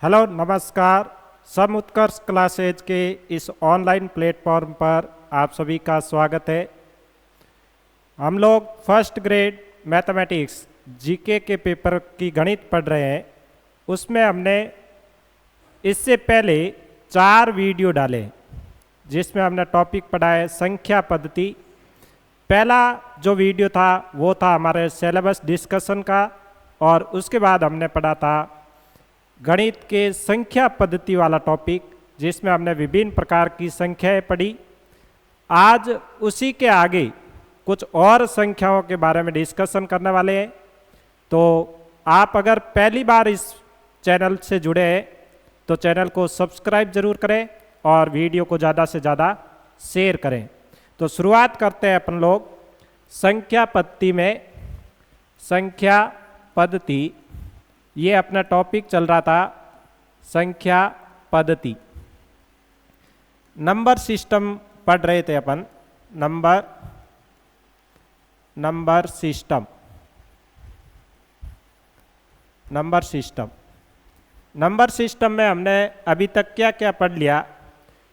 Hello नमस्कार। सम उत्कर्ष classes के इस ऑनलाइन प्लेटफॉर्म पर आप सभी का स्वागत है। हम लोग फर्स्ट ग्रेड मैथमेटिक्स जीके के पेपर की गणित पढ़ रहे हैं। उसमें हमने इससे पहले 4 वीडियो डाले जिसमें हमने टॉपिक पढ़ा है संख्या पद्धति। पहला जो वीडियो था वो था हमारे सिलेबस डिस्कशन का, और उसके बाद हमने पढ़ा था गणित के संख्या पद्धति वाला टॉपिक जिसमें हमने विभिन्न प्रकार की संख्याएं पढ़ी। आज उसी के आगे कुछ और संख्याओं के बारे में डिस्कशन करने वाले हैं। तो आप अगर पहली बार इस चैनल से जुड़े हैं तो चैनल को सब्सक्राइब जरूर करें और वीडियो को ज़्यादा से ज़्यादा शेयर करें। तो शुरुआत करते हैं अपन लोग संख्या पद्धति में। संख्या पद्धति ये अपना टॉपिक चल रहा था संख्या पद्धति। नंबर सिस्टम पढ़ रहे थे अपन। नंबर सिस्टम नंबर सिस्टम में हमने अभी तक क्या क्या पढ़ लिया।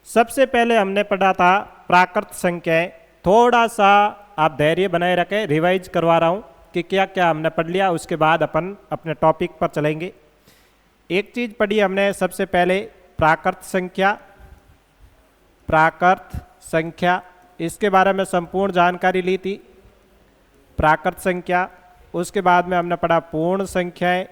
सबसे पहले हमने पढ़ा था प्राकृत संख्याएं। थोड़ा सा आप धैर्य बनाए रखें, रिवाइज करवा रहा हूँ कि क्या क्या हमने पढ़ लिया। उसके बाद अपन अपने टॉपिक पर चलेंगे। एक चीज़ पढ़ी हमने सबसे पहले प्राकृत संख्या, इसके बारे में संपूर्ण जानकारी ली थी। प्राकृत संख्या, उसके बाद में हमने पढ़ा पूर्ण संख्याएं।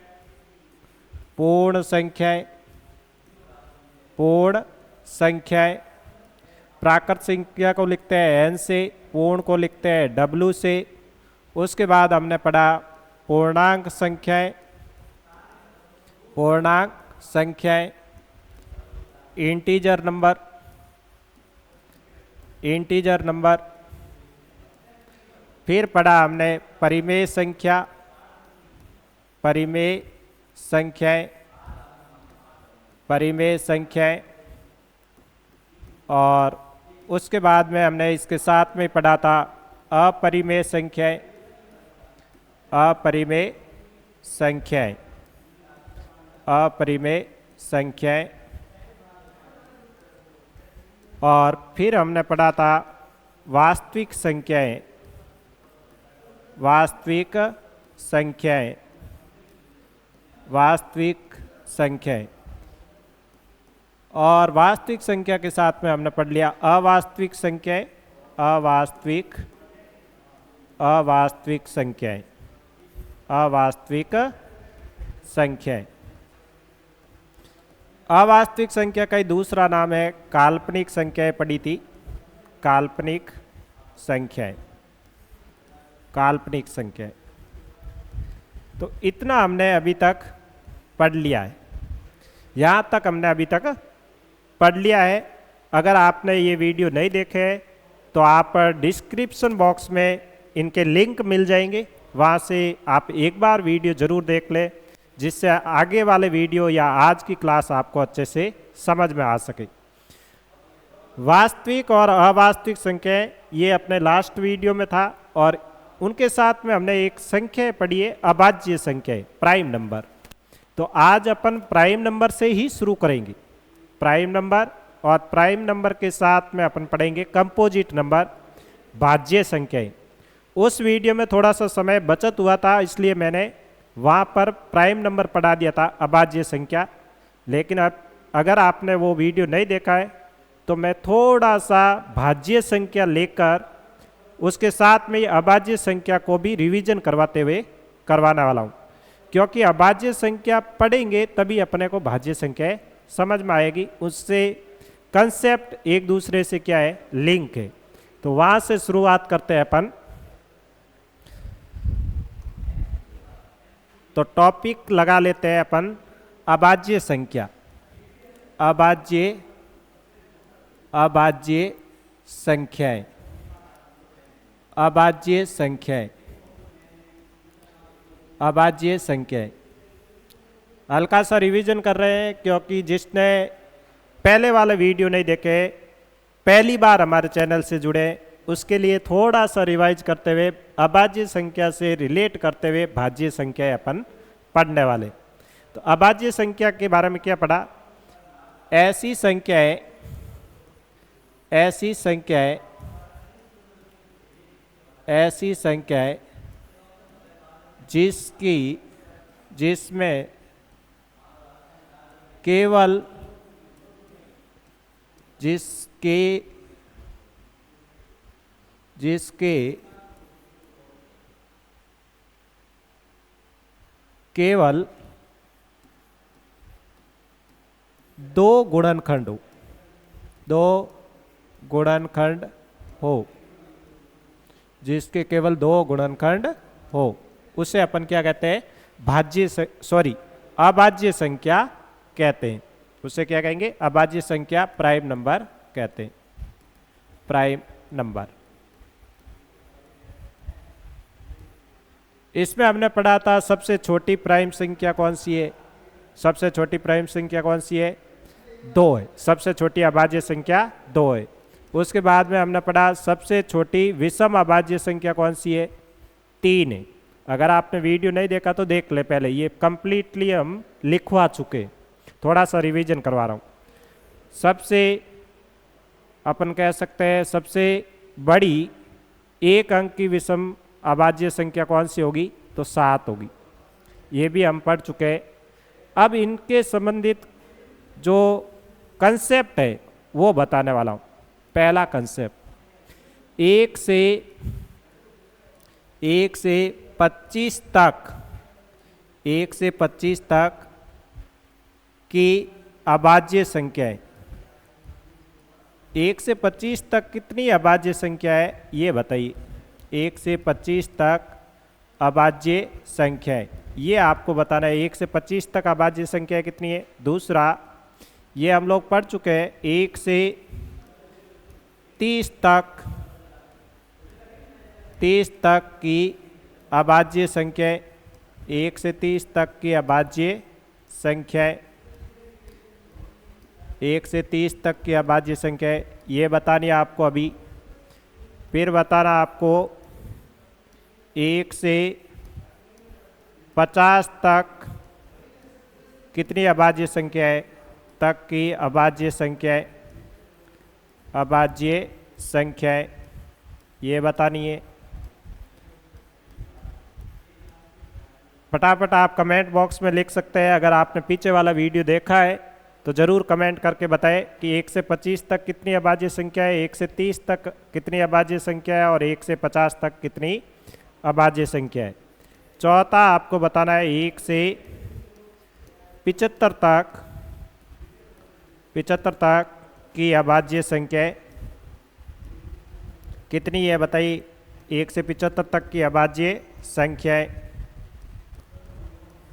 प्राकृत संख्या को लिखते हैं n से, पूर्ण को लिखते हैं w से। उसके बाद हमने पढ़ा पूर्णांक संख्याएं, इंटीजर नंबर। फिर पढ़ा हमने परिमेय संख्याएं, और उसके बाद में हमने इसके साथ में पढ़ा था अपरिमेय संख्याएं। और फिर हमने पढ़ा था वास्तविक संख्याएं। और वास्तविक संख्या के साथ में हमने पढ़ लिया अवास्तविक संख्याएं। अवास्तविक संख्या का ही दूसरा नाम है काल्पनिक संख्याएं पढ़ी थी। काल्पनिक संख्याएं। तो इतना हमने अभी तक पढ़ लिया है। यहाँ तक हमने अभी तक पढ़ लिया है। अगर आपने ये वीडियो नहीं देखे तो आप डिस्क्रिप्शन बॉक्स में इनके लिंक मिल जाएंगे, वहाँ से आप एक बार वीडियो ज़रूर देख लें जिससे आगे वाले वीडियो या आज की क्लास आपको अच्छे से समझ में आ सके। वास्तविक और अवास्तविक संख्याएं ये अपने लास्ट वीडियो में था, और उनके साथ में हमने एक संख्या पढ़ी है अभाज्य संख्याएं, प्राइम नंबर। तो आज अपन प्राइम नंबर से ही शुरू करेंगे। प्राइम नंबर, और प्राइम नंबर के साथ में अपन पढ़ेंगे कंपोजिट नंबर, भाज्य संख्याएं। उस वीडियो में थोड़ा सा समय बचत हुआ था, इसलिए मैंने वहाँ पर प्राइम नंबर पढ़ा दिया था, अभाज्य संख्या। लेकिन अब अगर आपने वो वीडियो नहीं देखा है तो मैं थोड़ा सा भाज्य संख्या लेकर उसके साथ में अभाज्य संख्या को भी रिवीजन करवाने वाला हूँ, क्योंकि अभाज्य संख्या पढ़ेंगे तभी अपने को भाज्य संख्याएं समझ में आएगी। उससे कंसेप्ट एक दूसरे से क्या है, लिंक है। तो वहाँ से शुरुआत करते हैं अपन। तो टॉपिक लगा लेते हैं अपन अभाज्य संख्या। अभाज्य संख्याएं। हल्का सा रिवीजन कर रहे हैं, क्योंकि जिसने पहले वाले वीडियो नहीं देखे, पहली बार हमारे चैनल से जुड़े, उसके लिए थोड़ा सा रिवाइज करते हुए अभाज्य संख्या से रिलेट करते हुए भाज्य संख्या अपन पढ़ने वाले। तो अभाज्य संख्या के बारे में क्या पढ़ा? ऐसी संख्याएं जिसमें केवल जिसके केवल दो गुणनखंड हो, जिसके केवल दो गुणनखंड हो, उसे अपन क्या कहते हैं? अभाज्य संख्या कहते हैं। उसे क्या कहेंगे? अभाज्य संख्या, प्राइम नंबर कहते हैं, प्राइम नंबर। इसमें हमने पढ़ा था सबसे छोटी प्राइम संख्या कौन सी है? सबसे छोटी प्राइम संख्या कौन सी है? 2 है। सबसे छोटी अभाज्य संख्या 2 है। उसके बाद में हमने पढ़ा सबसे छोटी विषम अभाज्य संख्या कौन सी है? 3 है। अगर आपने वीडियो नहीं देखा तो देख ले, पहले ये कंप्लीटली हम लिखवा चुके, थोड़ा सा रिवीजन करवा रहा हूँ। सबसे अपन कह सकते हैं सबसे बड़ी एक अंक की विषम अभाज्य संख्या कौन सी होगी? तो 7 होगी। ये भी हम पढ़ चुके हैं। अब इनके संबंधित जो कंसेप्ट है वो बताने वाला हूँ। पहला कंसेप्ट, 1 से 25 तक की अभाज्य संख्याएं। 1 से 25 तक कितनी अभाज्य संख्या है ये बताइए। 1 से 25 तक अभाज्य संख्याएं, ये आपको बताना है। 1 से 25 तक अभाज्य संख्या कितनी है? दूसरा, ये हम लोग पढ़ चुके हैं 1 से 30 तक की अभाज्य संख्याएं। 1 से 30 तक की अभाज्य संख्याएं, 1 से 30 तक की अभाज्य संख्याएं, ये बतानी है आपको अभी। फिर बताना आपको 1 से 50 तक कितनी अभाज्य संख्याएं तक की अभाज्य संख्याएं, ये बतानी है। फटाफट आप कमेंट बॉक्स में लिख सकते हैं। अगर आपने पीछे वाला वीडियो देखा है तो ज़रूर कमेंट करके बताएं कि 1 से 25 तक कितनी अभाज्य संख्या है, 1 से 30 तक कितनी अभाज्य संख्या है और 1 से 50 तक कितनी अभाज्य संख्या है। चौथा आपको बताना है 1 से 75 तक की अभाज्य संख्या कितनी है बताइए। 1 से 75 तक की अभाज्य संख्याएं,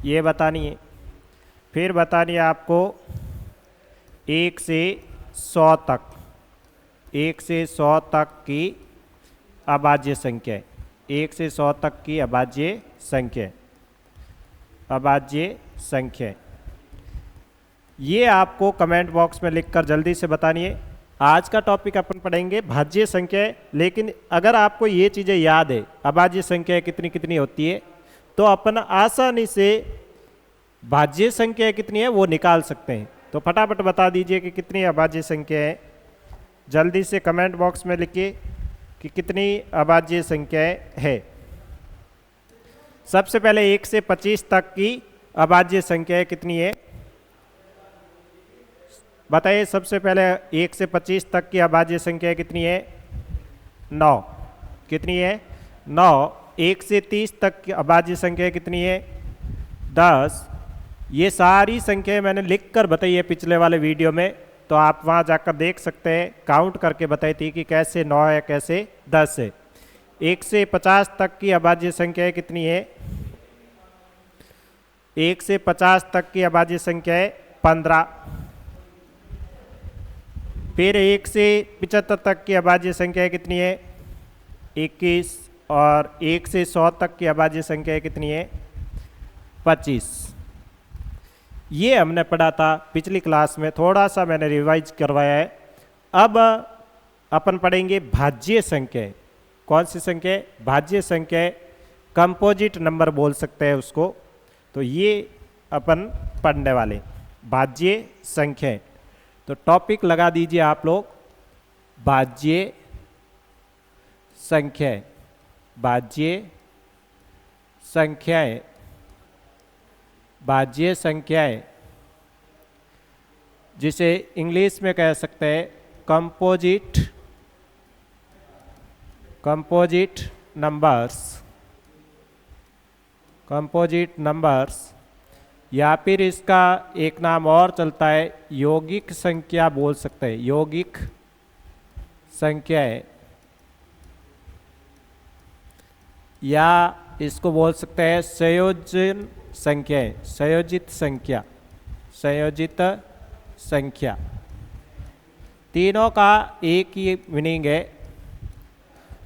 ये बतानी है। फिर बतानी है आपको 1 से 100 तक की अभाज्य संख्याएं। 1 से 100 तक की अभाज्य संख्या, ये आपको कमेंट बॉक्स में लिखकर जल्दी से बतानी है। आज का टॉपिक अपन पढ़ेंगे भाज्य संख्या, लेकिन अगर आपको ये चीज़ें याद है अभाज्य संख्या कितनी कितनी होती है तो अपन आसानी से भाज्य संख्या कितनी है वो निकाल सकते हैं। तो फटाफट बता दीजिए कि कितनी अभाज्य संख्या है। जल्दी से कमेंट बॉक्स में लिखिए कि कितनी अभाज्य संख्याएं है। सबसे पहले 1 से 25 तक की अभाज्य संख्या कितनी है बताइए। सबसे पहले 1 से 25 तक की अभाज्य संख्या कितनी है? 9। कितनी है? 9। 1 से 30 तक की अभाज्य संख्या कितनी है? 10। ये सारी संख्याएं मैंने लिखकर बताई है पिछले वाले वीडियो में, तो आप वहां जाकर देख सकते हैं, काउंट करके बताई थी कि कैसे 9 है कैसे 10 है। 1 से 50 तक की अभाज्य संख्या कितनी है? 1 से 50 तक की अभाज्य संख्या है 15। फिर 1 से 75 तक की अभाज्य संख्या कितनी है? 21। और 1 से 100 तक की अभाज्य संख्या कितनी है? 25। ये हमने पढ़ा था पिछली क्लास में, थोड़ा सा मैंने रिवाइज करवाया है। अब अपन पढ़ेंगे भाज्य संख्या। कौन सी संख्या? भाज्य संख्या, कंपोजिट नंबर बोल सकते हैं उसको। तो ये अपन पढ़ने वाले भाज्य संख्याएं। तो टॉपिक लगा दीजिए आप लोग, भाज्य संख्याएं, भाज्य संख्याएं, भाज्य संख्याएं, जिसे इंग्लिश में कह सकते हैं composite, composite numbers, composite numbers, या फिर इसका एक नाम और चलता है यौगिक संख्या बोल सकते हैं, यौगिक संख्याएं, या इसको बोल सकते हैं संयोजन संख्याएं, संयोजित संख्या, संयोजित संख्या। तीनों का एक ही मीनिंग है।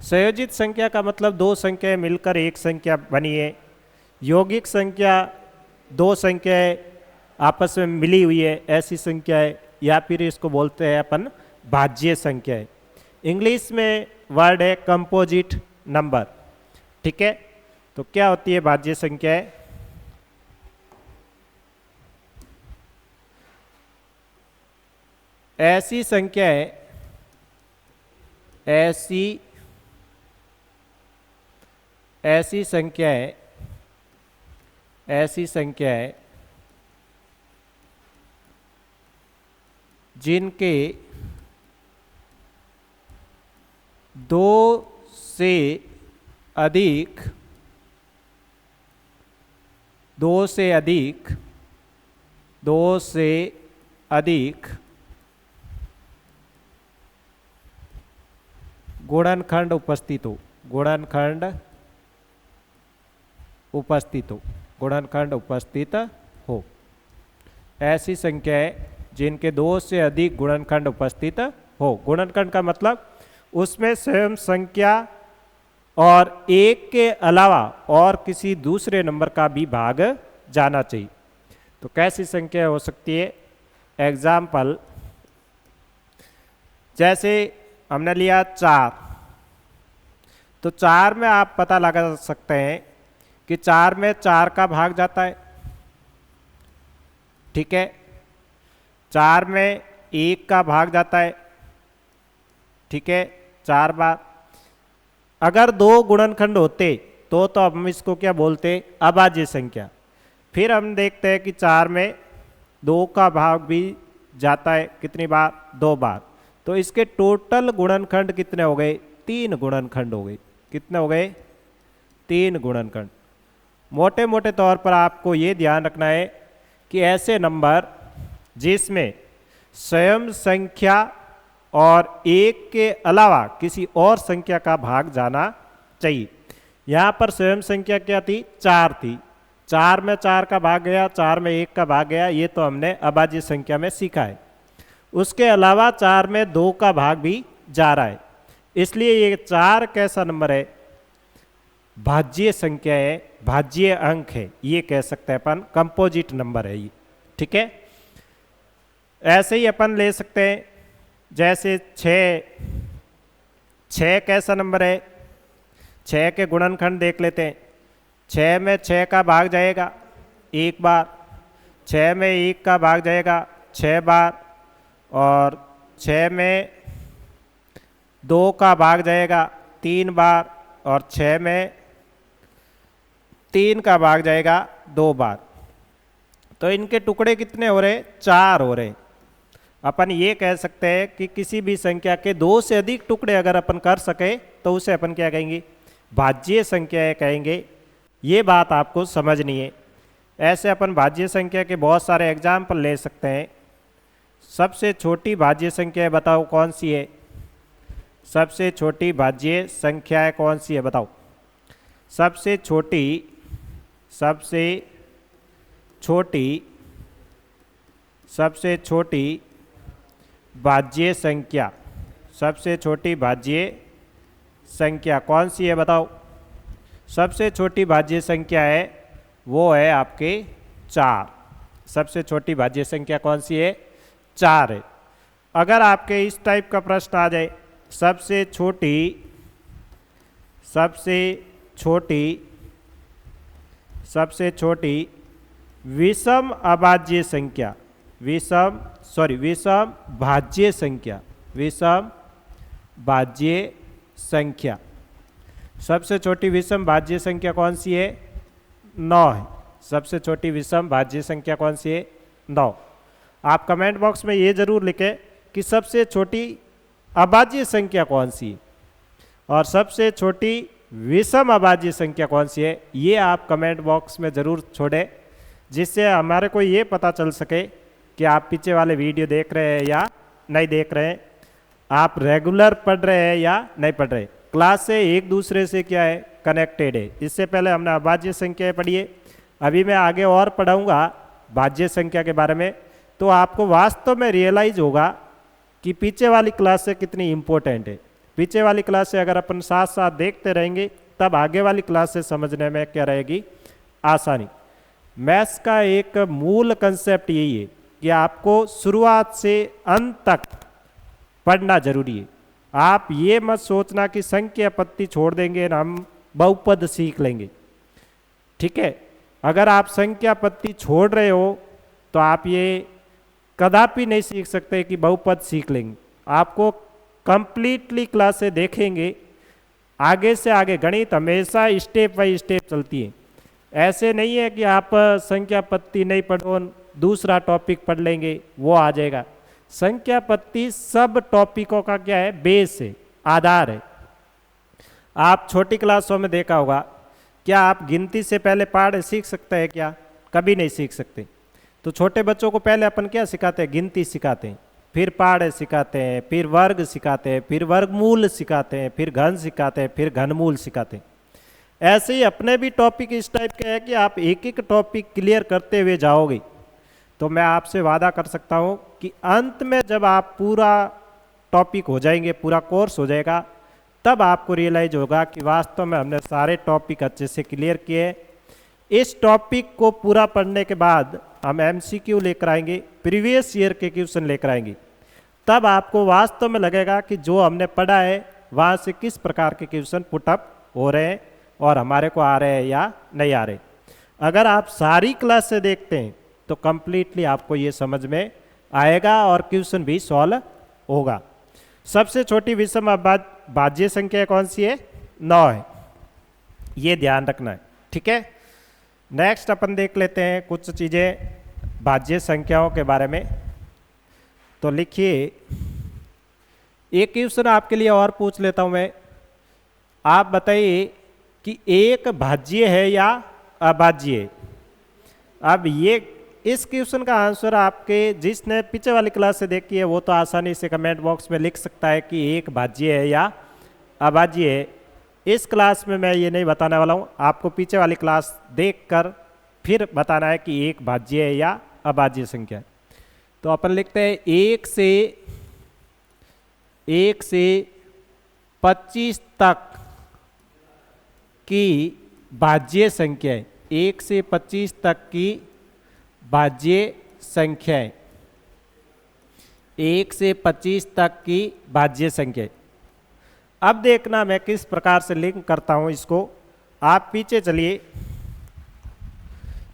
संयोजित संख्या का मतलब दो संख्याएं मिलकर एक संख्या बनी है। यौगिक संख्या दो संख्याएं आपस में मिली हुई है, ऐसी संख्याएं, या फिर इसको बोलते हैं अपन भाज्य संख्याएं। इंग्लिश में वर्ड है कंपोजिट नंबर। ठीक है, तो क्या होती है भाज्य संख्याएं? ऐसी संख्याएं, ऐसी संख्याएं, ऐसी संख्याएं जिनके दो से अधिक, दो से अधिक, दो से अधिक गुणनखंड उपस्थित हो, गुणनखंड उपस्थित हो, गुणनखंड उपस्थित हो। ऐसी संख्याएं जिनके दो से अधिक गुणनखंड उपस्थित हो। गुणनखंड का मतलब उसमें स्वयं संख्या और एक के अलावा और किसी दूसरे नंबर का भी भाग जाना चाहिए। तो कैसी संख्या हो सकती है? एग्जाम्पल, जैसे हमने लिया 4, तो 4 में आप पता लगा सकते हैं कि 4 में 4 का भाग जाता है। ठीक है, 4 में 1 का भाग जाता है। ठीक है, 4 बार। अगर दो गुणनखंड होते तो हम इसको क्या बोलते? अभाज्य संख्या। फिर हम देखते हैं कि 4 में 2 का भाग भी जाता है। कितनी बार? 2 बार। तो इसके टोटल गुणनखंड कितने हो गए? 3 गुणनखंड हो गए। कितने हो गए? 3 गुणनखंड। मोटे मोटे तौर पर आपको ये ध्यान रखना है कि ऐसे नंबर जिसमें स्वयं संख्या और एक के अलावा किसी और संख्या का भाग जाना चाहिए। यहाँ पर स्वयं संख्या क्या थी? 4 थी। 4 में 4 का भाग गया, 4 में 1 का भाग गया, ये तो हमने अभाज्य संख्या में सीखा है। उसके अलावा 4 में 2 का भाग भी जा रहा है, इसलिए ये 4 कैसा नंबर है? भाज्य संख्या है, भाज्य अंक है, ये कह सकते हैं अपन, कंपोजिट नंबर है ये। ठीक है, ऐसे ही अपन ले सकते हैं, जैसे 6 कैसा नंबर है? 6 के गुणनखंड देख लेते हैं। 6 में 6 का भाग जाएगा 1 बार, 6 में 1 का भाग जाएगा 6 बार, और 6 में 2 का भाग जाएगा 3 बार, और 6 में 3 का भाग जाएगा 2 बार। तो इनके टुकड़े कितने हो रहे? 4 हो रहे। अपन ये कह सकते हैं कि किसी भी संख्या के 2 से अधिक टुकड़े अगर अपन कर सके तो उसे अपन क्या कहेंगे? भाज्य संख्या कहेंगे। ये बात आपको समझनी है। ऐसे अपन भाज्य संख्या के बहुत सारे एग्जाम्पल ले सकते हैं। सबसे छोटी भाज्य संख्या बताओ कौन सी है? सबसे छोटी भाज्य संख्या कौन सी है बताओ? सबसे छोटी, सबसे छोटी, सबसे छोटी भाज्य संख्या, सबसे छोटी भाज्य संख्या कौन सी है बताओ? सबसे छोटी भाज्य संख्या है वो है आपके 4। सबसे छोटी भाज्य संख्या कौन सी है? 4 है। अगर आपके इस टाइप का प्रश्न आ जाए, सबसे छोटी, सबसे छोटी, सबसे छोटी विषम अभाज्य संख्या, विषम भाज्य संख्या, विषम भाज्य संख्या। सबसे छोटी विषम भाज्य संख्या कौन सी है? 9 है। सबसे छोटी विषम भाज्य संख्या कौन सी है? 9। आप कमेंट बॉक्स में ये जरूर लिखें कि सबसे छोटी अभाज्य संख्या कौन सी है और सबसे छोटी विषम अभाज्य संख्या कौन सी है, ये आप कमेंट बॉक्स में ज़रूर छोड़ें, जिससे हमारे को ये पता चल सके कि आप पीछे वाले वीडियो देख रहे हैं या नहीं देख रहे हैं, आप रेगुलर पढ़ रहे हैं या नहीं पढ़ रहे। क्लास से एक दूसरे से क्या है? कनेक्टेड है। इससे पहले हमने अभाज्य संख्या पढ़ी है, अभी मैं आगे और पढ़ाऊँगा भाज्य संख्या के बारे में, तो आपको वास्तव में रियलाइज होगा कि पीछे वाली क्लास से कितनी इम्पोर्टेंट है। पीछे वाली क्लास से अगर अपन साथ साथ देखते रहेंगे तब आगे वाली क्लास से समझने में क्या रहेगी? आसानी। मैथ्स का एक मूल कंसेप्ट यही है कि आपको शुरुआत से अंत तक पढ़ना जरूरी है। आप ये मत सोचना कि संख्या पत्ती छोड़ देंगे ना हम बहुपद सीख लेंगे, ठीक है? अगर आप संख्या पत्ती छोड़ रहे हो तो आप ये कदापि नहीं सीख सकते कि बहुपद सीख लेंगे। आपको कंप्लीटली क्लास से देखेंगे, आगे से आगे गणित हमेशा स्टेप बाय स्टेप चलती है। ऐसे नहीं है कि आप संख्या पत्ती नहीं पढ़ो, दूसरा टॉपिक पढ़ लेंगे वो आ जाएगा। संख्या पत्ती सब टॉपिकों का क्या है? बेस है, आधार है। आप छोटी क्लासों में देखा होगा, क्या आप गिनती से पहले पाठ सीख सकते हैं क्या? कभी नहीं सीख सकते। तो छोटे बच्चों को पहले अपन क्या सिखाते हैं? गिनती सिखाते हैं, फिर पाढ़ सिखाते हैं, फिर वर्ग सिखाते हैं, फिर वर्गमूल सिखाते हैं, फिर घन सिखाते हैं, फिर घनमूल सिखाते हैं। ऐसे ही अपने भी टॉपिक इस टाइप के है कि आप एक एक टॉपिक क्लियर करते हुए जाओगे तो मैं आपसे वादा कर सकता हूँ कि अंत में जब आप पूरा टॉपिक हो जाएंगे, पूरा कोर्स हो जाएगा, तब आपको रियलाइज होगा कि वास्तव में हमने सारे टॉपिक अच्छे से क्लियर किए। इस टॉपिक को पूरा पढ़ने के बाद हम MCQ लेकर आएंगे, प्रीवियस ईयर के क्वेश्चन लेकर आएंगे, तब आपको वास्तव में लगेगा कि जो हमने पढ़ा है वहाँ से किस प्रकार के क्वेश्चन पुटअप हो रहे हैं और हमारे को आ रहे हैं या नहीं आ रहे। अगर आप सारी क्लास से देखते हैं तो कंप्लीटली आपको ये समझ में आएगा और क्वेश्चन भी सॉल्व होगा। सबसे छोटी विषम भाज्य संख्या कौन सी है? 9 है। ये ध्यान रखना है, ठीक है? नेक्स्ट अपन देख लेते हैं कुछ चीज़ें भाज्य संख्याओं के बारे में। तो लिखिए, एक क्वेश्चन आपके लिए और पूछ लेता हूं मैं। आप बताइए कि एक भाज्य है या अभाज्य है? अब ये इस क्वेश्चन का आंसर आपके जिसने पीछे वाली क्लास से देखी है वो तो आसानी से कमेंट बॉक्स में लिख सकता है कि एक भाज्य है या अभाज्य है। इस क्लास में मैं ये नहीं बताने वाला हूँ, आपको पीछे वाली क्लास देखकर फिर बताना है कि एक भाज्य है या अभाज्य संख्या है। तो अपन लिखते हैं 1 से 25 तक की भाज्य संख्याएं, 1 से 25 तक की भाज्य संख्याएं, 1 से 25 तक की भाज्य संख्याएं। अब देखना मैं किस प्रकार से लिंक करता हूं इसको। आप पीछे चलिए,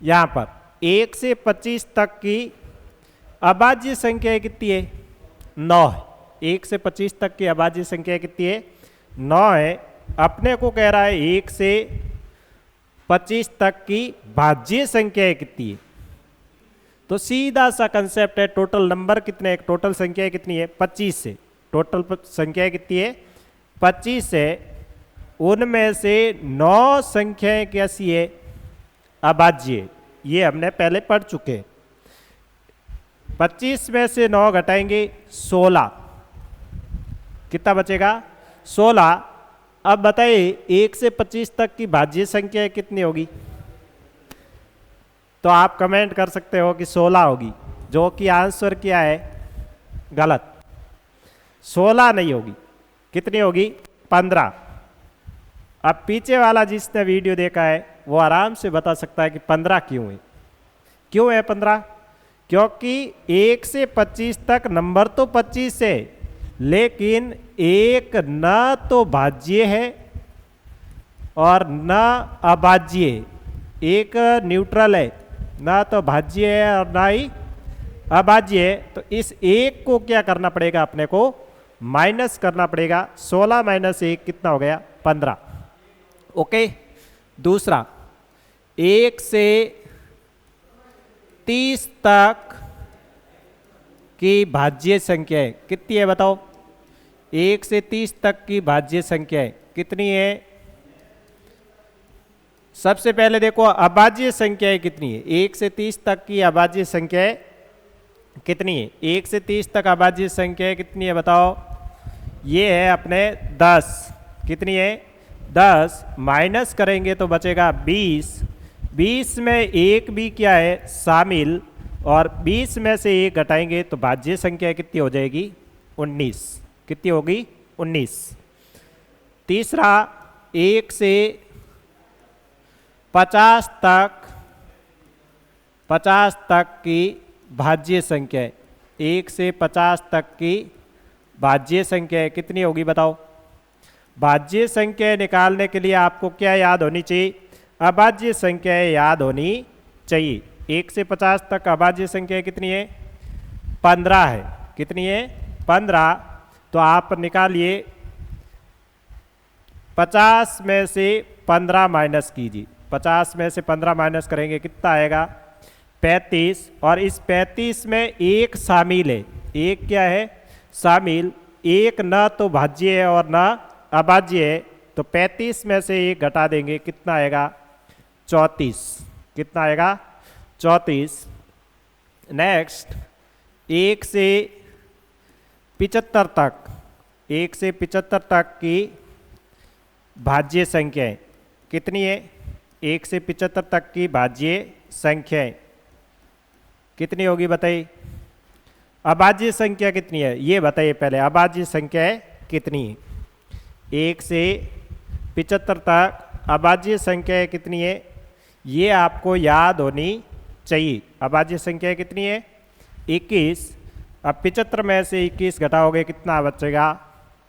यहां पर 1 से 25 तक की अभाज्य संख्या कितनी है? 9 है। 1 से 25 तक की अभाज्य संख्या कितनी है? 9 है। अपने को कह रहा है 1 से 25 तक की भाज्य संख्या कितनी है? तो सीधा सा कंसेप्ट है, टोटल नंबर कितने, टोटल संख्या कितनी है? 25 से। टोटल संख्या कितनी है? 25 है। उनमें से 9 संख्याएं कैसी है? अभाज्य। ये हमने पहले पढ़ चुके हैं। 25 में से 9 घटाएंगे 16, कितना बचेगा? 16। अब बताइए 1 से 25 तक की भाज्य संख्या कितनी होगी? तो आप कमेंट कर सकते हो कि 16 होगी, जो कि आंसर क्या है? गलत। 16 नहीं होगी। कितनी होगी? 15। अब पीछे वाला जिसने वीडियो देखा है वो आराम से बता सकता है कि 15 क्यों है। क्यों है 15? क्योंकि 1 से 25 तक नंबर तो 25 है, लेकिन एक न तो भाज्य है और न अभाज्य है, एक न्यूट्रल है। ना तो भाज्य है और ना ही अभाज्य है। तो इस एक को क्या करना पड़ेगा, अपने को माइनस करना पड़ेगा। 16 माइनस 1 कितना हो गया, 15। ओके, दूसरा 1 से 30 तक की भाज्य संख्याएं कितनी है बताओ। 1 से 30 तक की भाज्य संख्याएं कितनी है। सबसे पहले देखो अभाज्य संख्याएं कितनी है। 1 से 30 तक की अभाज्य संख्याएं कितनी है। 1 से 30 तक अभाज्य संख्याएं कितनी है बताओ। ये है अपने 10। कितनी है, 10। माइनस करेंगे तो बचेगा 20। 20 में एक भी क्या है, शामिल। और 20 में से एक घटाएंगे तो भाज्य संख्या कितनी हो जाएगी, 19। कितनी होगी, 19। तीसरा 1 से 50 तक की भाज्य संख्या। 1 से 50 तक की भाज्य संख्या कितनी होगी बताओ। भाज्य संख्या निकालने के लिए आपको क्या याद होनी चाहिए, अभाज्य संख्या याद होनी चाहिए। 1 से 50 तक अभाज्य संख्या कितनी है, 15 है। कितनी है, 15। तो आप निकालिए 50 में से 15 माइनस कीजिए। 50 में से 15 माइनस करेंगे कितना आएगा, 35। और इस 35 में एक शामिल है। एक क्या है, शामिल। एक न तो भाज्य है और न अभाज्य है। तो 35 में से एक घटा देंगे कितना आएगा, 34। कितना आएगा, 34। नेक्स्ट 1 से 75 तक, 1 से 75 तक की भाज्य संख्याएं कितनी है। 1 से 75 तक की भाज्य संख्याएं कितनी होगी बताइए। अभाज्य संख्या कितनी है ये बताइए पहले, अभाज्य संख्या कितनी है। 1 से 75 तक अभाज्य संख्या कितनी है, ये आपको याद होनी चाहिए। अभाज्य संख्या कितनी है, 21। अब 75 में से 21 घटाओगे कितना बचेगा,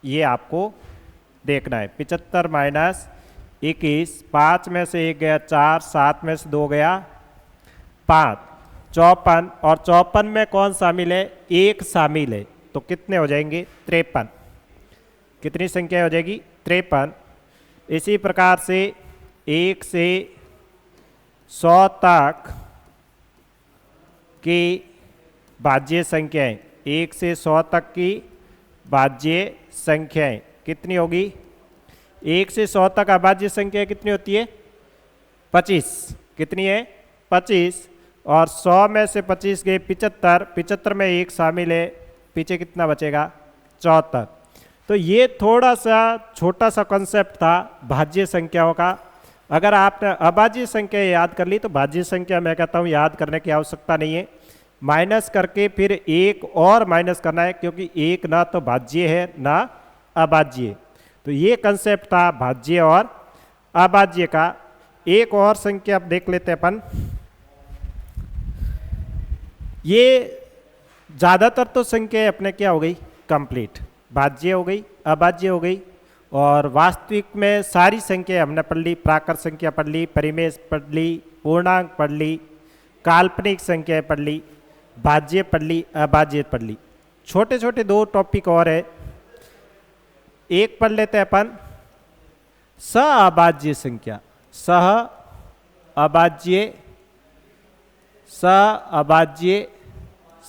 ये आपको देखना है। 75 माइनस 21, 5 में से 1 गया 4, 7 में से 2 गया 5, 54। और 54 में कौन शामिल है, एक शामिल है। तो कितने हो जाएंगे, 53। कितनी संख्या हो जाएगी, 53। इसी प्रकार से 1 से 100 तक की भाज्य संख्याएं, 1 से 100 तक की भाज्य संख्याएं कितनी होगी। 1 से 100 तक अभाज्य संख्या कितनी होती है, 25। कितनी है, 25। और 100 में से 25 गए 75, 75 में एक शामिल है, पीछे कितना बचेगा, 74। तो ये थोड़ा सा छोटा सा कॉन्सेप्ट था भाज्य संख्याओं का। अगर आपने अभाज्य संख्या याद कर ली तो भाज्य संख्या मैं कहता हूँ याद करने की आवश्यकता नहीं है। माइनस करके फिर एक और माइनस करना है, क्योंकि एक ना तो भाज्य है ना अभाज्य। तो ये कंसेप्ट था भाज्य और अभाज्य का। एक और संख्या आप देख लेते हैं अपन। ये ज़्यादातर तो संख्या अपने क्या हो गई, कंप्लीट। भाज्य हो गई, अभाज्य हो गई। और वास्तविक में सारी संख्या हमने पढ़ ली। प्राकृत संख्या पढ़ ली, परिमेय पढ़ ली, पूर्णांक पढ़ ली, काल्पनिक संख्या पढ़ ली, भाज्य पढ़ ली, अभाज्य पढ़ ली। छोटे छोटे 2 टॉपिक और है। एक पढ़ लेते हैं अपन, सहअभाज्य संख्या। सहअभाज्य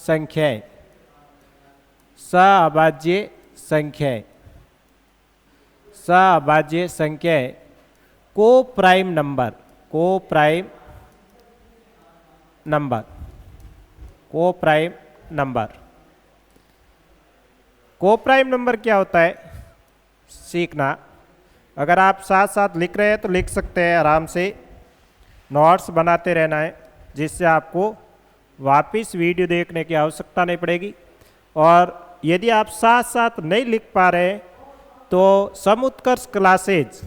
संख्याएं, सहअभाज्य संख्याएं, सहअभाज्य संख्याएं। को प्राइम नंबर, को प्राइम नंबर, को प्राइम नंबर। को प्राइम नंबर क्या होता है सीखना। अगर आप साथ साथ लिख रहे हैं तो लिख सकते हैं आराम से, नोट्स बनाते रहना है, जिससे आपको वापस वीडियो देखने की आवश्यकता नहीं पड़ेगी। और यदि आप साथ साथ नहीं लिख पा रहे तो समुत्कर्ष क्लासेज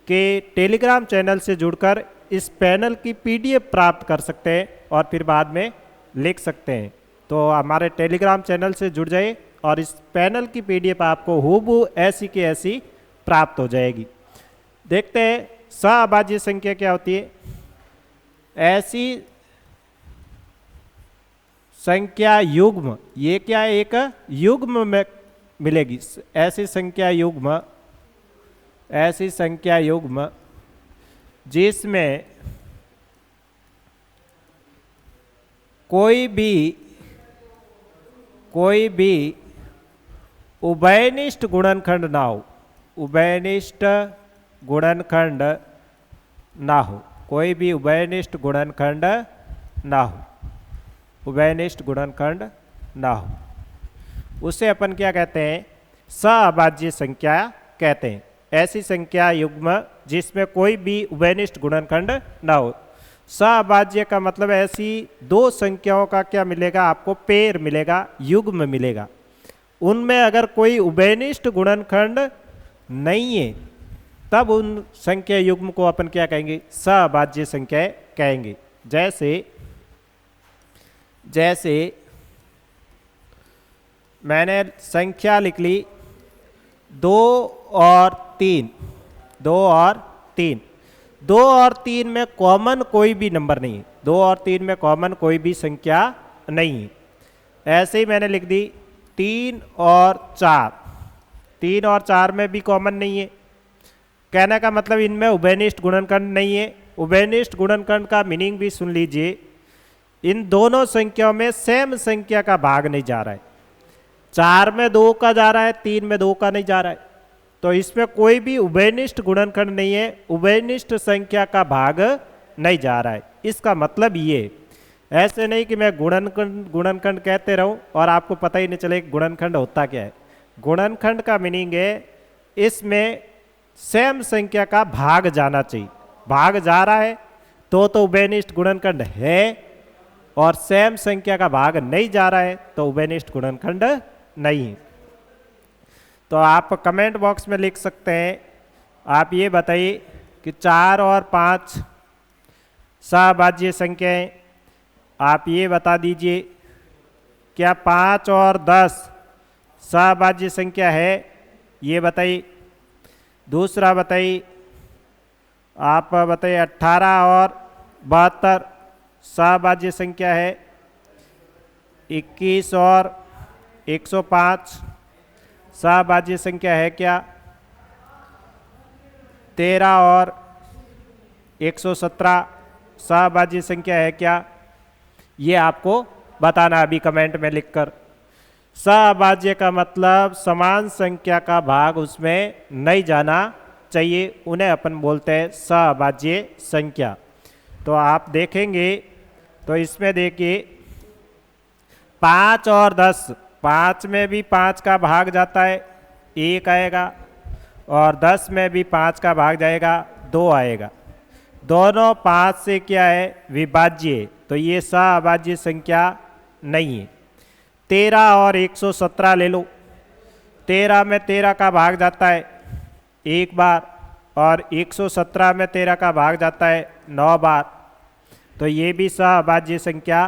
के टेलीग्राम चैनल से जुड़कर इस पैनल की पीडीएफ प्राप्त कर सकते हैं और फिर बाद में लिख सकते हैं। तो हमारे टेलीग्राम चैनल से जुड़ जाइए और इस पैनल की पीडीएफ आपको हूबहू ऐसी की ऐसी प्राप्त हो जाएगी। देखते हैं सहअभाज्य संख्या क्या होती है। ऐसी संख्या युग्म, ये क्या है, एक युग्म में मिलेगी। ऐसी संख्या युग्म, ऐसी संख्या युग्म जिसमें कोई भी उभयनिष्ठ गुणनखंड ना हो, उभयनिष्ठ गुणनखंड ना हो, कोई भी उभयनिष्ठ गुणनखंड ना हो, उभयनिष्ठ गुणनखंड ना हो, उसे अपन क्या कहते हैं, सअभाज्य संख्या कहते हैं। ऐसी संख्या युग्म जिसमें कोई भी उभयनिष्ठ गुणनखंड ना हो। सअभाज्य का मतलब ऐसी दो संख्याओं का क्या मिलेगा आपको, पेयर मिलेगा, युग्म मिलेगा, उनमें अगर कोई उभयनिष्ठ गुणनखंड नहीं है तब उन संख्या युग्म को अपन क्या कहेंगे, सअभाज्य संख्या कहेंगे। जैसे मैंने संख्या लिख ली 2 और 3, 2 और 3, 2 और 3 में कॉमन कोई भी नंबर नहीं है, 2 और 3 में कॉमन कोई भी संख्या नहीं है। ऐसे ही मैंने लिख दी 3 और 4, 3 और 4 में भी कॉमन नहीं है। कहने का मतलब इनमें उभयनिष्ठ गुणनखंड नहीं है। उभयनिष्ठ गुणनखंड का मीनिंग भी सुन लीजिए, इन दोनों संख्याओं में सेम संख्या का भाग नहीं जा रहा है। 4 में 2 का जा रहा है, 3 में 2 का नहीं जा रहा है, तो इसमें कोई भी उभयनिष्ठ गुणनखंड नहीं है, उभयनिष्ठ संख्या का भाग नहीं जा रहा है। इसका मतलब ये, ऐसे नहीं कि मैं गुणनखंड कहते रहूं और आपको पता ही नहीं चले कि गुणनखंड होता क्या है। गुणनखंड का मीनिंग है इसमें सेम संख्या का भाग जाना चाहिए, भाग जा रहा है तो उभयनिष्ठ गुणनखंड है, और सेम संख्या का भाग नहीं जा रहा है तो उभयनिष्ठ गुणनखंड नहीं है। तो आप कमेंट बॉक्स में लिख सकते हैं, आप ये बताइए कि 4 और 5 सअभाज्य संख्याएं, आप ये बता दीजिए क्या 5 और 10 सअभाज्य संख्या है, ये बताइए। दूसरा बताइए, आप बताइए 18 और 72 सअभाज्य संख्या है। 21 और 105 सअभाज्य संख्या है क्या? 13 और 117 सअभाज्य संख्या है क्या? ये आपको बताना अभी कमेंट में लिखकर। सअभाज्य का मतलब समान संख्या का भाग उसमें नहीं जाना चाहिए, उन्हें अपन बोलते हैं सअभाज्य संख्या। तो आप देखेंगे तो इसमें देखिए 5 और 10, 5 में भी 5 का भाग जाता है, 1 आएगा, और 10 में भी 5 का भाग जाएगा, 2 आएगा। दोनों 5 से क्या है, विभाज्य, तो ये सअभाज्य संख्या नहीं है। 13 और 117 ले लो, 13 में 13 का भाग जाता है 1 बार, और 117 में 13 का भाग जाता है 9 बार, तो ये भी सअभाज्य संख्या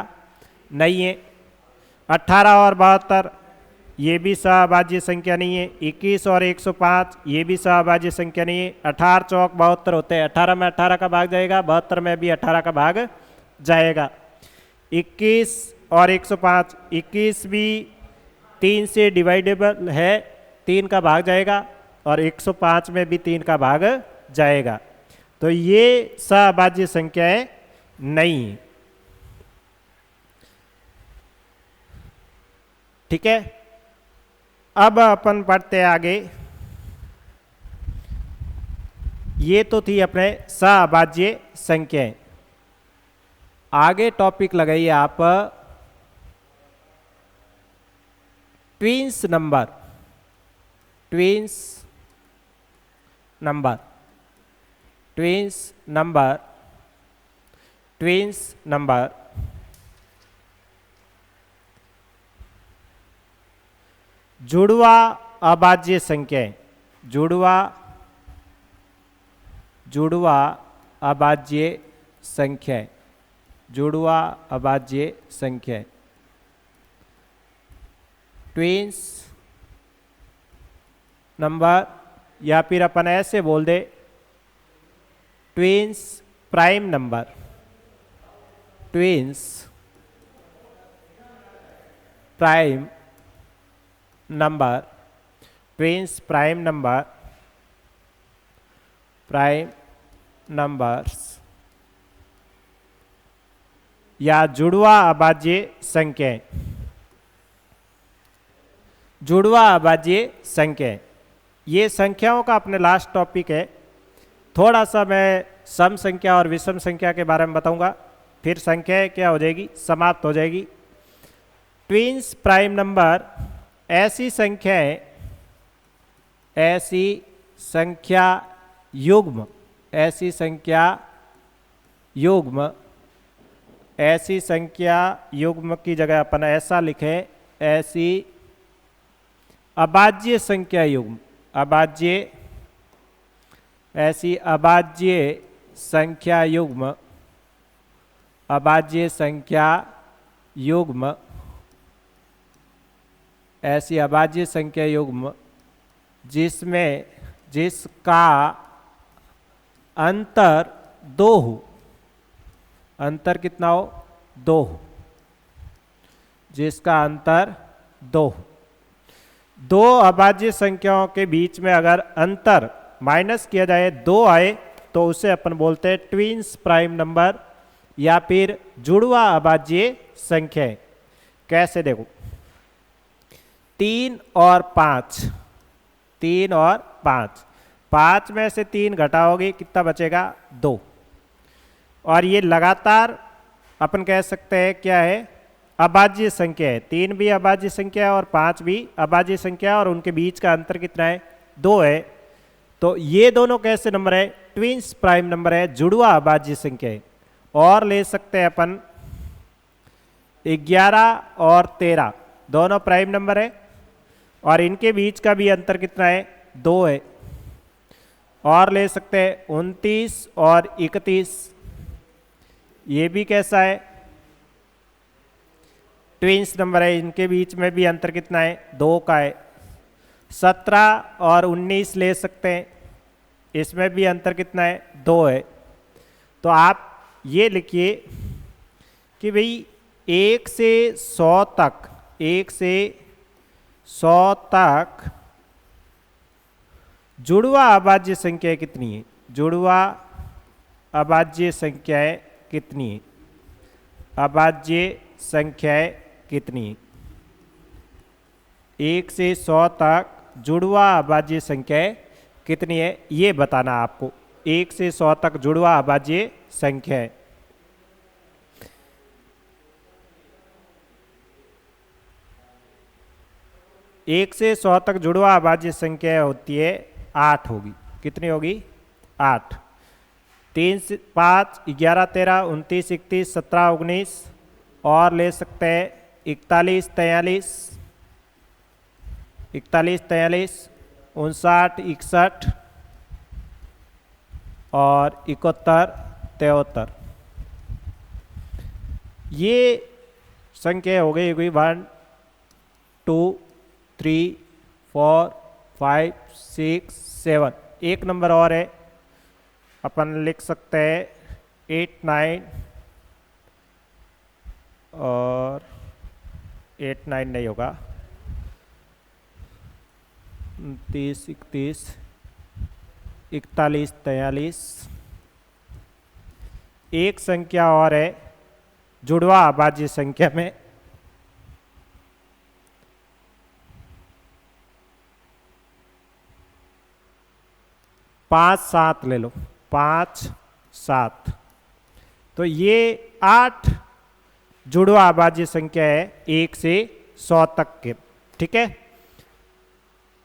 नहीं है। 18 और 72 ये भी सअभाज्य संख्या नहीं है। 21 और 105 ये भी सअभाज्य संख्या नहीं है। 18 चौक 72 होते हैं, 18 में 18 का भाग जाएगा, 72 में भी 18 का भाग जाएगा। 21 और 105, 21 भी 3 से डिवाइडेबल है, 3 का भाग जाएगा, और 105 में भी 3 का भाग जाएगा, तो ये सअभाज्य संख्याएं नहीं है। ठीक है, अब अपन पढ़ते हैं आगे। ये तो थी अपने सअभाज्य संख्याएं। आगे टॉपिक लगाइए आप twins number, twins number, twins number, twins number. जुड़वा अभाज्य संख्याएं, जुड़वा अभाज्य संख्याएं, जुड़वा अभाज्य संख्याएं, ट्विंस नंबर, या फिर अपन ऐसे बोल दे twins prime number, twins prime number, twins prime number, prime numbers या जुड़वा अभाज्य संख्याएं, जुड़वा अभाज्य संख्याएं, ये संख्याओं का अपने लास्ट टॉपिक है। थोड़ा सा मैं सम संख्या और विषम संख्या के बारे में बताऊंगा, फिर संख्याएं क्या हो जाएगी, समाप्त हो जाएगी। ट्विंस प्राइम नंबर ऐसी संख्याएं, ऐसी संख्या युग्म, ऐसी संख्या युग्म, ऐसी संख्या युग्म की जगह अपन ऐसा लिखें, ऐसी अभाज्य संख्या युग्म, अभाज्य, ऐसी अभाज्य संख्या युग्म, अभाज्य संख्या युग्म, ऐसी अभाज्य संख्या युग्म जिसमें, जिसका अंतर 2 हो, अंतर कितना हो, 2 हो, जिसका अंतर 2 हो। दो अभाज्य संख्याओं के बीच में अगर अंतर माइनस किया जाए 2 आए तो उसे अपन बोलते हैं ट्विंस प्राइम नंबर या फिर जुड़वा अभाज्य संख्याएं। कैसे देखो, 3 और 5, 3 और 5, 5 में से 3 घटाओगे कितना बचेगा, 2। और ये लगातार अपन कह सकते हैं क्या है, अभाज्य संख्या है। 3 भी अभाज्य संख्या है और 5 भी अभाज्य संख्या है और उनके बीच का अंतर कितना है, 2 है। तो ये दोनों कैसे नंबर है, ट्विंस प्राइम नंबर है, जुड़वा अभाज्य संख्या है। और ले सकते हैं अपन 11 और 13 दोनों प्राइम नंबर है और इनके बीच का भी अंतर कितना है, 2 है। और ले सकते हैं 29 और 31, ये भी कैसा है, ट्विंस नंबर है, इनके बीच में भी अंतर कितना है, 2 का है। 17 और 19 ले सकते हैं, इसमें भी अंतर कितना है, 2 है। तो आप ये लिखिए कि भाई 1 से 100 तक, 1 से 100 तक जुड़वा अभाज्य संख्या कितनी है, जुड़वा अभाज्य संख्याएं कितनी है, अभाज्य संख्याएं कितनी है। 1 से 100 तक जुड़वा अभाज्य संख्याएं कितनी है, ये बताना आपको। 1 से 100 तक जुड़वा अभाज्य संख्याएं, एक से 100 तक जुड़वा अभाज्य संख्या होती है 8 होगी। कितनी होगी, 8। 3 से 5, 11, 13, 29, 31, 17, 19 और ले सकते हैं 41, 43, 41, 43, 59, 61 और 71, 73। ये संख्या हो गई 1, 2, 3, 4, 5, 6, 7। एक नंबर और है, अपन लिख सकते हैं 8, 9 और 8, 9 नहीं होगा, 29, 31, 41, 43। एक संख्या और है जुड़वा अभाज्य संख्या में, 5, 7 ले लो, 5, 7। तो ये 8 जुड़वा अभाज्य संख्या है 1 से 100 तक के। ठीक है,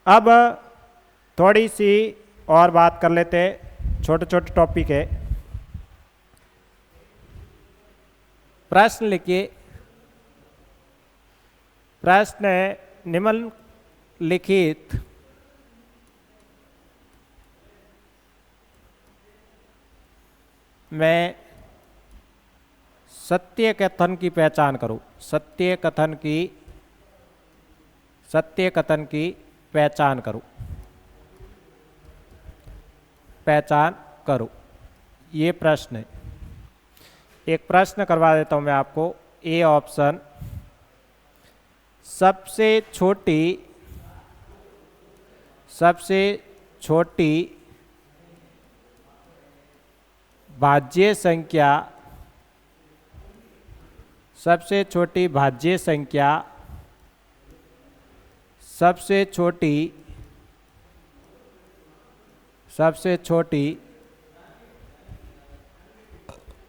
अब थोड़ी सी और बात कर लेते हैं, छोटे छोटे टॉपिक है। प्रश्न लिखिए, प्रश्न है निम्नलिखित में सत्य कथन की पहचान करो, सत्य कथन की पहचान करो, पहचान करो। ये प्रश्न है। एक प्रश्न करवा देता हूं मैं आपको। ए ऑप्शन, सबसे छोटी भाज्य संख्या, सबसे छोटी भाज्य संख्या, सबसे छोटी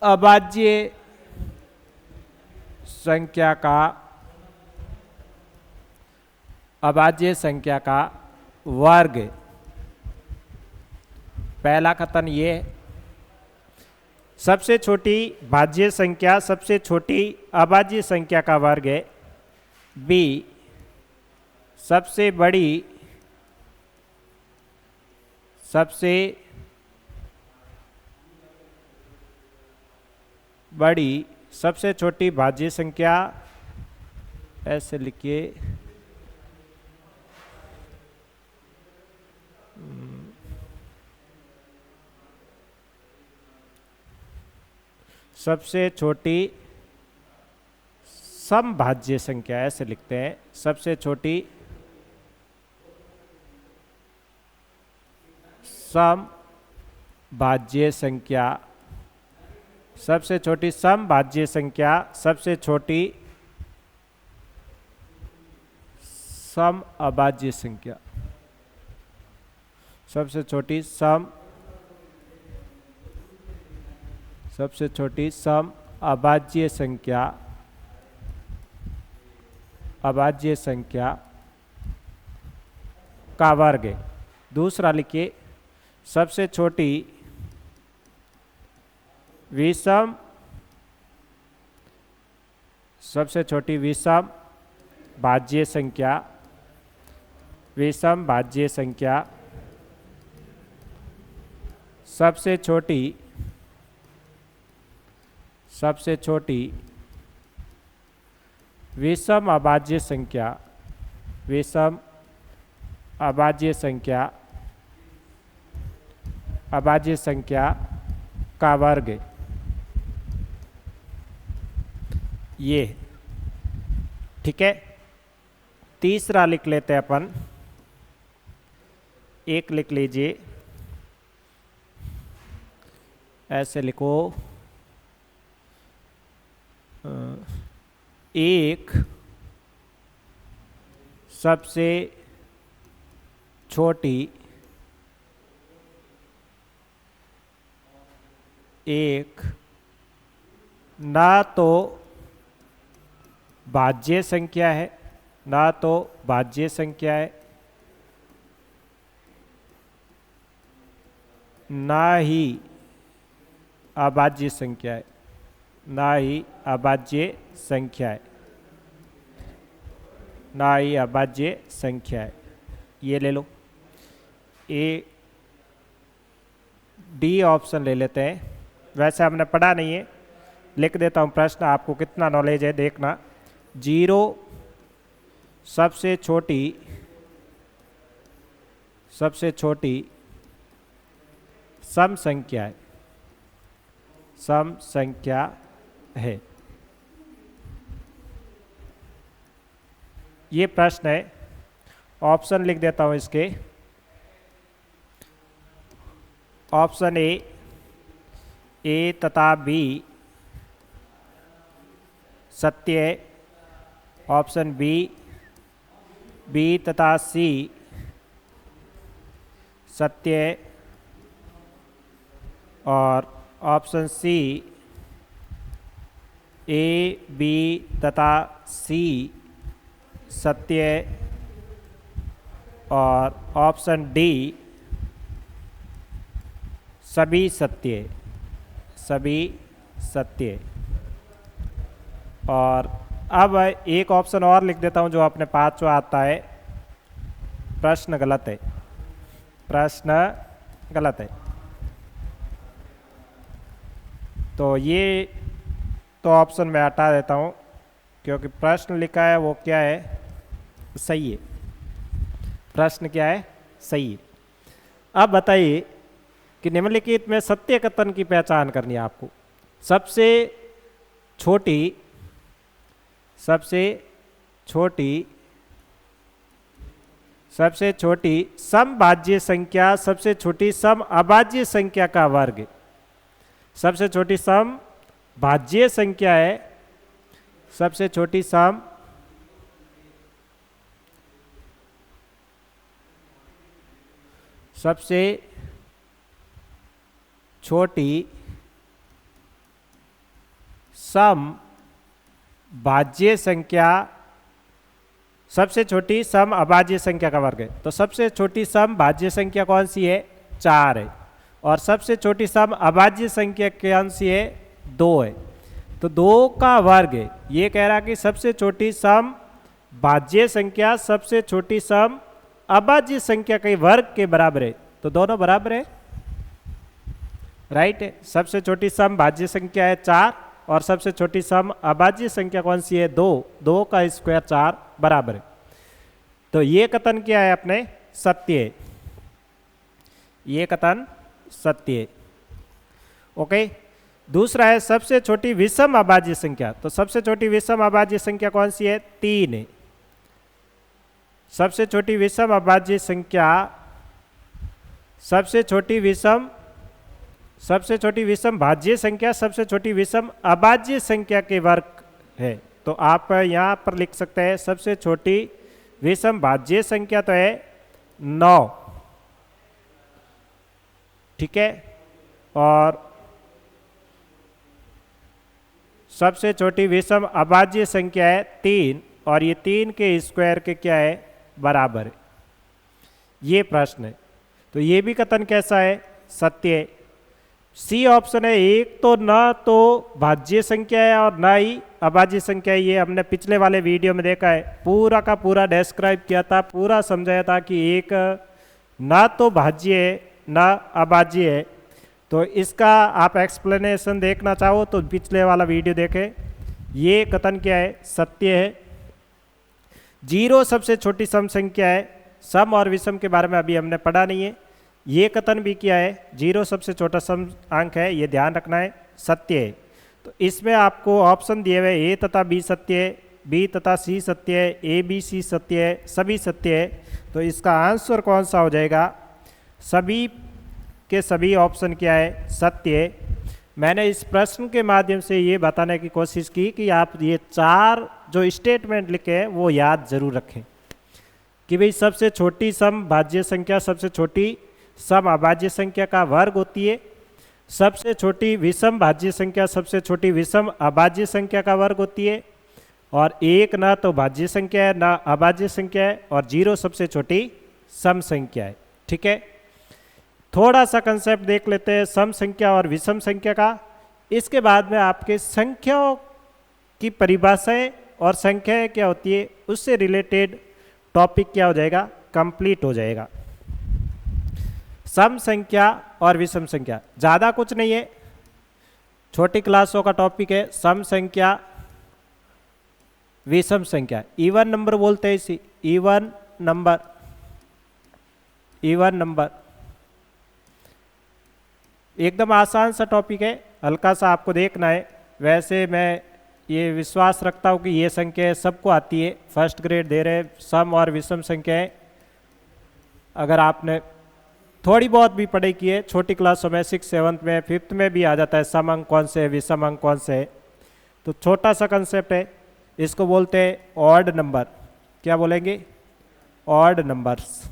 अभाज्य संख्या का वर्ग। पहला कथन ये है, सबसे छोटी भाज्य संख्या सबसे छोटी अभाज्य संख्या का वर्ग है। बी, सबसे बड़ी सबसे छोटी भाज्य संख्या, ऐसे लिखिए, सबसे छोटी समभाज्य संख्या, ऐसे लिखते हैं, सबसे छोटी समभाज्य संख्या, सबसे छोटी समभाज्य संख्या, सबसे छोटी समअभाज्य संख्या, सबसे छोटी समअभाज्य संख्या का वर्ग है। दूसरा लिखिए, सबसे छोटी विषम भाज्य संख्या, सबसे छोटी विषम अभाज्य संख्या का वर्ग। ये ठीक है। तीसरा लिख लेते हैं अपन, एक लिख लीजिए, ऐसे लिखो, एक सबसे छोटी ना तो भाज्य संख्या है, ना ही अभाज्य संख्या है, ये ले लो। डी ऑप्शन ले लेते हैं। वैसे हमने पढ़ा नहीं है, लिख देता हूँ प्रश्न, आपको कितना नॉलेज है देखना। 0 सबसे छोटी सम संख्या है। ये प्रश्न है। ऑप्शन लिख देता हूँ इसके। ऑप्शन ए तथा बी सत्य है। ऑप्शन बी तथा सी सत्य है। और ऑप्शन सी ए बी तथा सी सत्य है। और ऑप्शन डी सभी सत्य है। और अब एक ऑप्शन और लिख देता हूं जो अपने पांचवा आता है, प्रश्न गलत है। तो ये तो ऑप्शन में हटा देता हूं, क्योंकि प्रश्न लिखा है वो क्या है, सही है। प्रश्न क्या है, सही है। अब बताइए कि निम्नलिखित में सत्य कथन की पहचान करनी है आपको। सबसे छोटी समभाज्य संख्या सबसे छोटी सम अभाज्य संख्या का वर्ग। सबसे छोटी सम भाज्य संख्या है, सबसे छोटी सम सबसे छोटी सम भाज्य संख्या सबसे छोटी सम अभाज्य संख्या का वर्ग है। तो सबसे छोटी सम भाज्य संख्या कौन सी है? 4 है। और सबसे छोटी सम अभाज्य संख्या कौन सी है? 2 है। तो 2 का वर्ग है। ये कह रहा कि सबसे छोटी सम भाज्य संख्या सबसे छोटी सम अभाज्य संख्या के वर्ग के बराबर है। तो दोनों बराबर है, राइट है। सबसे छोटी सम भाज्य संख्या है 4 और सबसे छोटी सम अभाज्य संख्या कौन सी है? 2। 2 का स्क्वायर 4 बराबर है। तो ये कथन क्या है अपने? सत्य है। ये कथन सत्य है। ओके। दूसरा है सबसे छोटी विषम अभाज्य संख्या। तो सबसे छोटी विषम अभाज्य संख्या कौन सी है? 3 है। सबसे छोटी विषम अभाज्य संख्या सबसे छोटी विषम भाज्य संख्या सबसे छोटी विषम अभाज्य संख्या के वर्ग है। तो आप यहाँ पर लिख सकते हैं सबसे छोटी विषम भाज्य संख्या तो है 9, ठीक है। और सबसे छोटी विषम अभाज्य संख्या है 3 और ये 3 के स्क्वायर के क्या है? बराबर है। ये प्रश्न है। तो ये भी कथन कैसा है? सत्य है। सी ऑप्शन है। एक तो ना तो भाज्य संख्या है और ना ही अभाज्य संख्या है। ये हमने पिछले वाले वीडियो में देखा है, पूरा का पूरा डिस्क्राइब किया था, पूरा समझाया था कि एक ना तो भाज्य है ना अभाज्य है। तो इसका आप एक्सप्लेनेशन देखना चाहो तो पिछले वाला वीडियो देखें। ये कथन क्या है? सत्य है। 0 सबसे छोटी सम संख्या है। सम और विषम के बारे में अभी हमने पढ़ा नहीं है। ये कथन भी क्या है? 0 सबसे छोटा सम अंक है, ये ध्यान रखना है, सत्य है। तो इसमें आपको ऑप्शन दिए हुए ए तथा बी सत्य है, बी तथा सी सत्य है, ए बी सी सत्य है, सभी सत्य है। तो इसका आंसर कौन सा हो जाएगा? सभी के सभी ऑप्शन क्या है? सत्य है। मैंने इस प्रश्न के माध्यम से ये बताने की कोशिश की कि आप ये 4 जो स्टेटमेंट लिखे हैं वो याद जरूर रखें कि भाई सबसे छोटी सम भाज्य संख्या सबसे छोटी सम अभाज्य संख्या का वर्ग होती है। सबसे छोटी विषम भाज्य संख्या सबसे छोटी विषम अभाज्य संख्या का वर्ग होती है। और 1 ना तो भाज्य संख्या है ना अभाज्य संख्या है और 0 सबसे छोटी सम संख्या है, ठीक है। थोड़ा सा कंसेप्ट देख लेते हैं सम संख्या और विषम संख्या का। इसके बाद में आपके संख्याओं की परिभाषाएं और संख्याएं क्या होती है उससे रिलेटेड टॉपिक क्या हो जाएगा? कंप्लीट हो जाएगा। सम संख्या और विषम संख्या ज़्यादा कुछ नहीं है, छोटी क्लासों का टॉपिक है। सम संख्या विषम संख्या, इवन नंबर बोलते हैं इसी, इवन नंबर एकदम आसान सा टॉपिक है, हल्का सा आपको देखना है। वैसे मैं ये विश्वास रखता हूँ कि ये संख्या सबको आती है, फर्स्ट ग्रेड दे रहे सम और विषम संख्याएं। अगर आपने थोड़ी बहुत भी पढ़ाई की है छोटी क्लासों में, 6, 7 में, 5th में भी आ जाता है सम अंक कौन से है विषम अंक कौन से है। तो छोटा सा कंसेप्ट है, इसको बोलते हैं ऑड नंबर। क्या बोलेंगे? Odd numbers.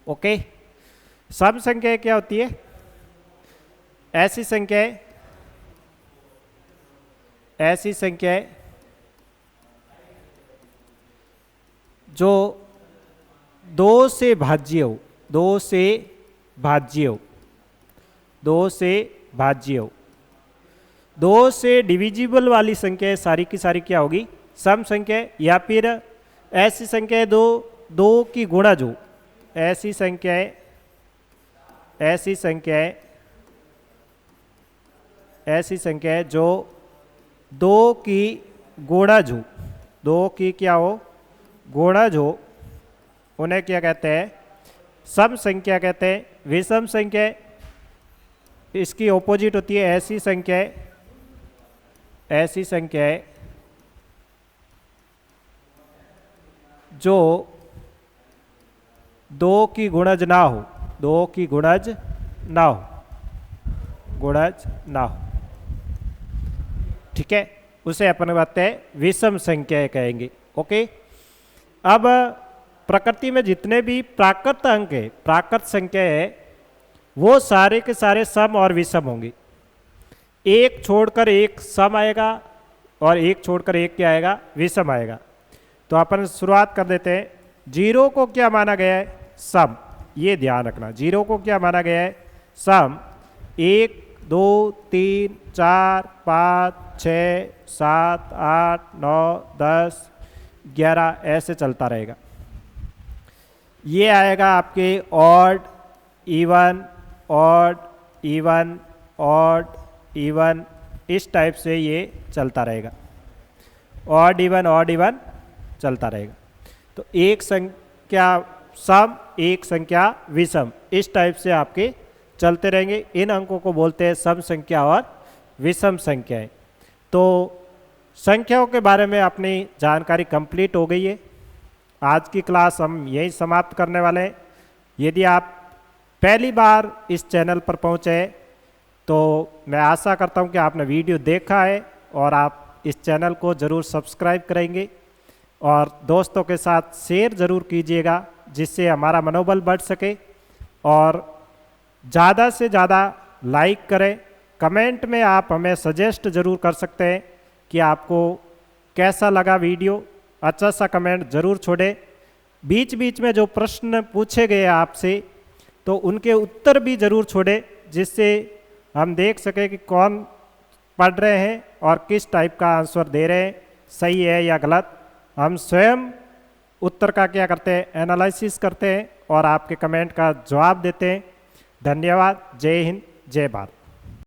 ओके। सम संख्या क्या होती है? ऐसी संख्याएं जो 2 से भाज्य हो, 2 से भाज्य हो, 2 से डिविजिबल वाली संख्या संख्या की सारी क्या होगी? सम संख्या। या फिर ऐसी संख्याएं 2 की गुणा जो, ऐसी संख्याएं जो 2 की गुणा जो, 2 की क्या हो? गुणा जो, उन्हें क्या कहते हैं? सम संख्या कहते हैं। विषम संख्या इसकी ऑपोजिट होती है ऐसी संख्याएं जो दो की गुणज ना हो, दो की गुणज ना हो, गुणज ना हो, ठीक है, उसे अपन बताते हैं विषम संख्या कहेंगे। ओके, अब प्रकृति में जितने भी प्राकृत अंक है, प्राकृत संख्या है, वो सारे के सारे सम और विषम होंगे। एक छोड़कर एक सम आएगा और एक छोड़कर एक क्या आएगा, विषम आएगा। तो अपन शुरुआत कर देते हैं। जीरो को क्या माना गया है, सम, ये ध्यान रखना। जीरो को क्या माना गया है, सम। 1 2 3 4 5 6 7 8 9 10 11 ऐसे चलता रहेगा। ये आएगा आपके odd even, odd even, odd even, इस टाइप से ये चलता रहेगा। ऑड इवन चलता रहेगा। तो एक संख्या सम, एक संख्या विषम, इस टाइप से आपके चलते रहेंगे। इन अंकों को बोलते हैं सम संख्या और विषम संख्याएं। तो संख्याओं के बारे में अपनी जानकारी कंप्लीट हो गई है। आज की क्लास हम यही समाप्त करने वाले हैं। यदि आप पहली बार इस चैनल पर पहुंचे तो मैं आशा करता हूं कि आपने वीडियो देखा है और आप इस चैनल को ज़रूर सब्सक्राइब करेंगे और दोस्तों के साथ शेयर ज़रूर कीजिएगा, जिससे हमारा मनोबल बढ़ सके। और ज़्यादा से ज़्यादा लाइक करें। कमेंट में आप हमें सजेस्ट ज़रूर कर सकते हैं कि आपको कैसा लगा वीडियो, अच्छा सा कमेंट ज़रूर छोड़ें। बीच बीच में जो प्रश्न पूछे गए आपसे, तो उनके उत्तर भी ज़रूर छोड़ें, जिससे हम देख सकें कि कौन पढ़ रहे हैं और किस टाइप का आंसर दे रहे हैं, सही है या गलत। हम स्वयं उत्तर का क्या करते हैं, एनालिसिस करते हैं और आपके कमेंट का जवाब देते हैं। धन्यवाद। जय हिंद, जय भारत।